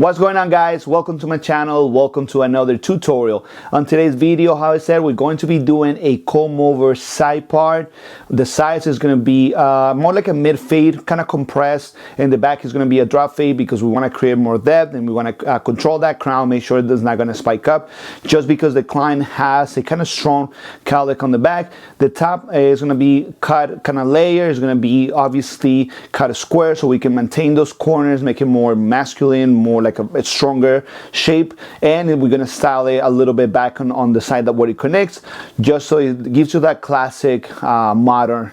What's going on, guys? Welcome to my channel. Welcome to another tutorial. On today's video, how I said, we're going to be doing a comb over side part. The sides is going to be more like a mid fade, kind of compressed, and the back is going to be a drop fade because we want to create more depth and we want to control that crown, make sure it's not going to spike up. Just because the client has a kind of strong cowlick on the back, the top is going to be cut kind of layer, is going to be obviously cut a square so we can maintain those corners, make it more masculine, more like a stronger shape, and we're going to style it a little bit back on the side that where it connects, just so it gives you that classic modern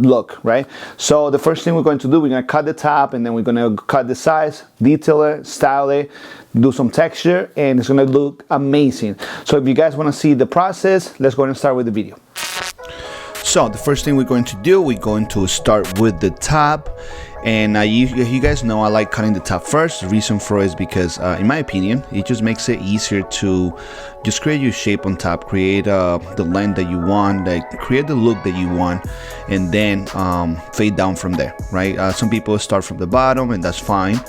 look, right? So the first thing we're going to do, we're going to cut the top, and then we're going to cut the sides, detail it, style it, do some texture, and it's going to look amazing. So if you guys want to see the process, let's go ahead and start with the video. So the first thing we're going to do, we're going to start with the top. And you guys know I like cutting the top first. The reason for it is because, in my opinion, it just makes it easier to just create your shape on top, create the length that you want, like create the look that you want, and then fade down from there, right? Some people start from the bottom, and that's fine.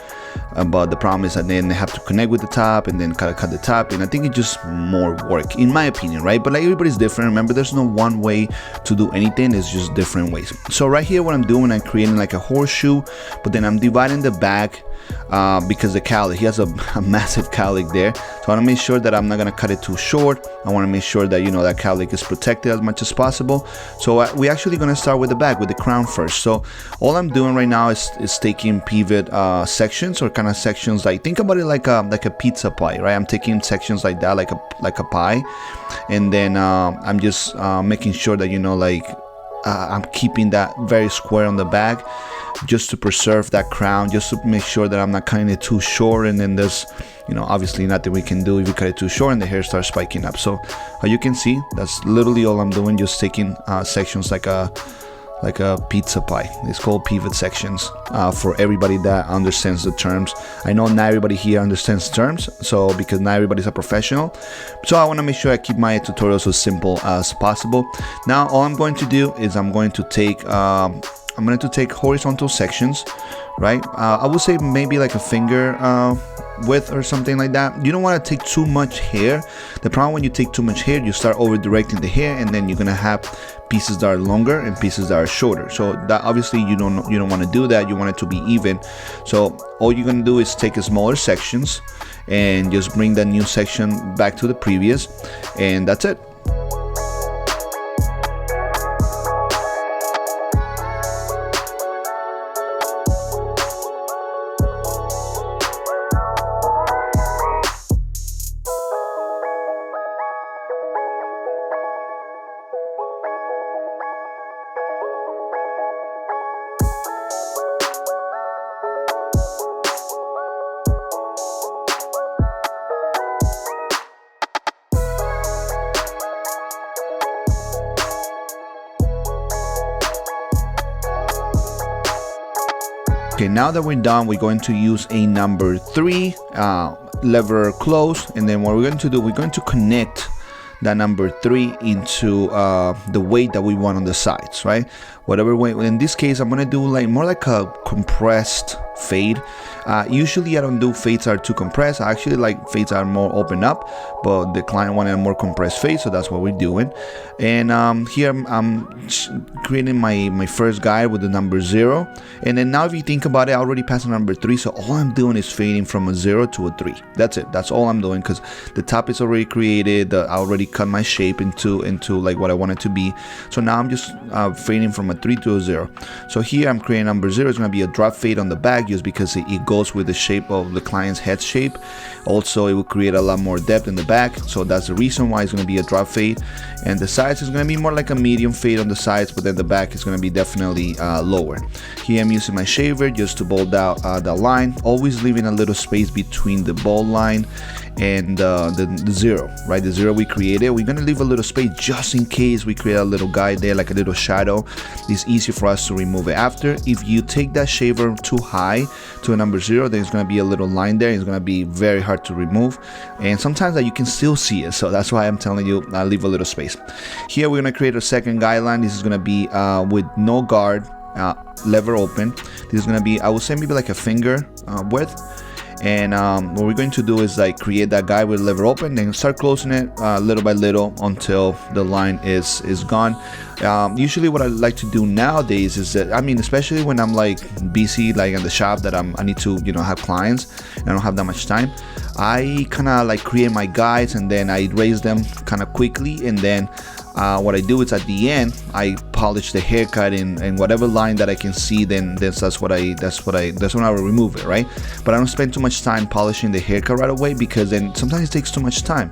But the problem is that then they have to connect with the top and then cut the top, and I think it's just more work, in my opinion, right? But like, everybody's different. Remember, there's no one way to do anything. It's just different ways. So right here, what I'm doing, I'm creating like a horseshoe, but then I'm dividing the back because the cowlick, he has a massive cowlick there. So I want to make sure that I'm not going to cut it too short. I want to make sure that, you know, that cowlick is protected as much as possible. So we're actually going to start with the back, with the crown first. So all I'm doing right now is taking pivot sections, or kind of sections, like, think about it like a pizza pie, right? I'm taking sections like that, like a pie, and then I'm just making sure that, you know, like I'm keeping that very square on the back, just to preserve that crown, just to make sure that I'm not cutting it too short, and then there's, you know, obviously nothing we can do if you cut it too short and the hair starts spiking up. So as you can see, that's literally all I'm doing, just taking sections like a pizza pie. It's called pivot sections for everybody that understands the terms. I know not everybody here understands terms, so because not everybody's a professional, so I want to make sure I keep my tutorials as simple as possible. Now all I'm going to do is I'm going to take horizontal sections, right? I would say maybe like a finger width or something like that. You don't want to take too much hair. The problem when you take too much hair, you start over directing the hair, and then you're gonna have pieces that are longer and pieces that are shorter. So that obviously you don't want to do that. You want it to be even. So all you're gonna do is take smaller sections and just bring that new section back to the previous, and that's it. Okay, now that we're done, we're going to use a number 3 lever close, and then what we're going to do, we're going to connect that number 3 into the weight that we want on the sides, right? Whatever weight. In this case, I'm gonna do like more like a compressed fade. Usually I don't do fades that are too compressed. I actually like fades that are more open up, but the client wanted a more compressed fade, so that's what we're doing. And here I'm creating my first guide with the number 0, and then now if you think about it, I already passed the number 3, so all I'm doing is fading from a 0 to a 3. That's it. That's all I'm doing, because the top is already created. I already cut my shape into like what I want it to be. So now I'm just fading from a 3 to a 0. So here I'm creating number 0. It's going to be a drop fade on the back, just because it goes with the shape of the client's head shape. Also, it will create a lot more depth in the back, so that's the reason why it's going to be a drop fade. And the sides is going to be more like a medium fade on the sides, but then the back is going to be definitely lower. Here I'm using my shaver just to bold out the line, always leaving a little space between the bold line and the 0, right? The 0 we created, we're going to leave a little space just in case we create a little guide there, like a little shadow. It's easy for us to remove it after. If you take that shaver too high to a number 0, then it's going to be a little line there. It's going to be very hard to remove, and sometimes that you can still see it, so that's why I'm telling you leave a little space. Here we're going to create a second guideline. This is going to be with no guard, lever open. This is going to be, I would say, maybe like a finger width. And what we're going to do is like create that guide with lever open, then start closing it little by little until the line is gone. Usually what I like to do nowadays is that, I mean, especially when I'm like busy, like in the shop that I need to, you know, have clients and I don't have that much time, I kind of like create my guides and then I erase them kind of quickly, and then what I do is at the end I polish the haircut in whatever line that I can see, then that's when I will remove it, right? But I don't spend too much time polishing the haircut right away, because then sometimes it takes too much time.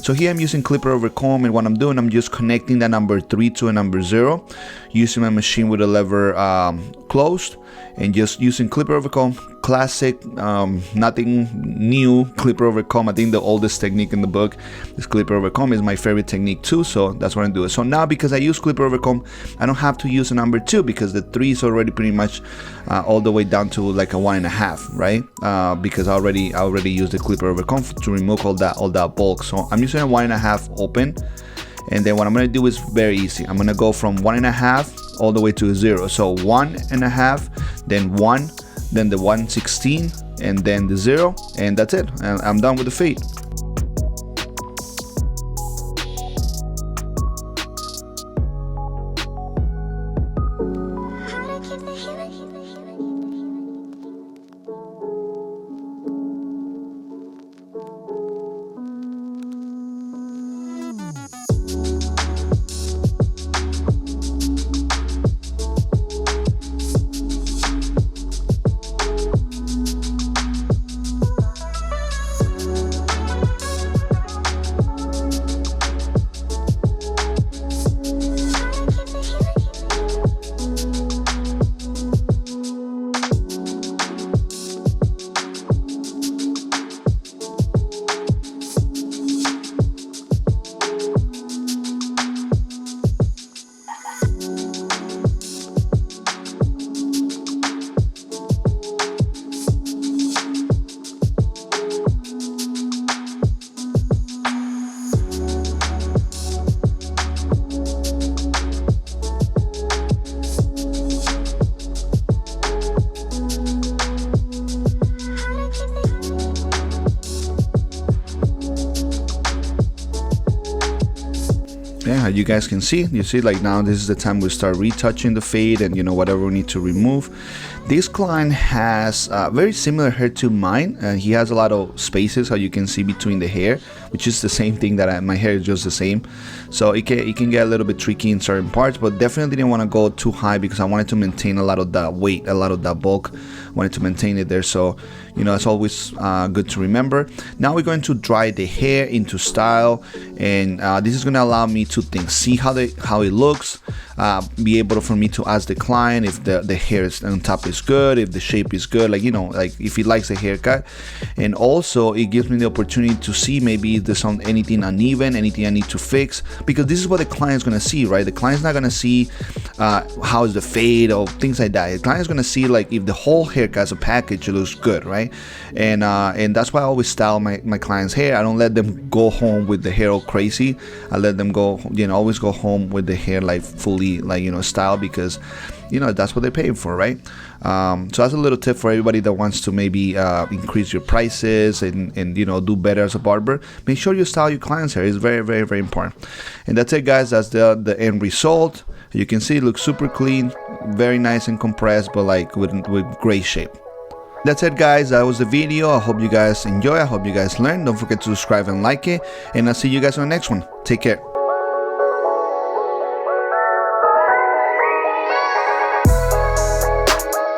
So here I'm using clipper over comb, and what I'm doing, I'm just connecting the number 3 to a number 0 using my machine with the lever closed, and just using clipper over comb, classic, nothing new, clipper over comb. I think the oldest technique in the book is clipper over comb. Is my favorite technique too, so that's what I'm doing. So now, because I use clipper over comb, I don't have to use a number 2, because the 3 is already pretty much all the way down to like a 1.5, right? Because I already used the clipper over comb to remove all that bulk. So I'm using a 1.5 open. And then what I'm going to do is very easy. I'm going to go from 1.5 all the way to 0. So 1.5, then 1, then the 1/16, and then the 0, and that's it. And I'm done with the fade. Yeah, you guys can see, like now this is the time we start retouching the fade and, you know, whatever we need to remove. This client has very similar hair to mine, and he has a lot of spaces, how you can see, between the hair, which is the same thing that my hair is just the same. So it can get a little bit tricky in certain parts, but definitely didn't want to go too high because I wanted to maintain a lot of that weight, a lot of that bulk. Wanted to maintain it there, so you know, it's always good to remember. Now we're going to dry the hair into style, and this is going to allow me two things: see how it looks, be able for me to ask the client if the hair is on top is good, if the shape is good, like, you know, like if he likes the haircut. And also it gives me the opportunity to see maybe if there's anything uneven, anything I need to fix, because this is what the client's going to see, right? The client's not going to see how is the fade or things like that. The client's going to see like if the whole haircut as a package, it looks good, right? And that's why I always style my clients' hair. I don't let them go home with the hair all crazy. I let them go, you know, always go home with the hair like fully, like, you know, style, because, you know, that's what they're paying for, right? So that's a little tip for everybody that wants to maybe increase your prices and you know, do better as a barber. Make sure you style your clients' hair. It's very, very, very important. And that's it, guys. That's the end result. You can see it looks super clean, very nice and compressed, but like with great shape. That's it, guys. That was the video. I hope you guys enjoy. I hope you guys learned. Don't forget to subscribe and like it, and I'll see you guys on the next one. Take care.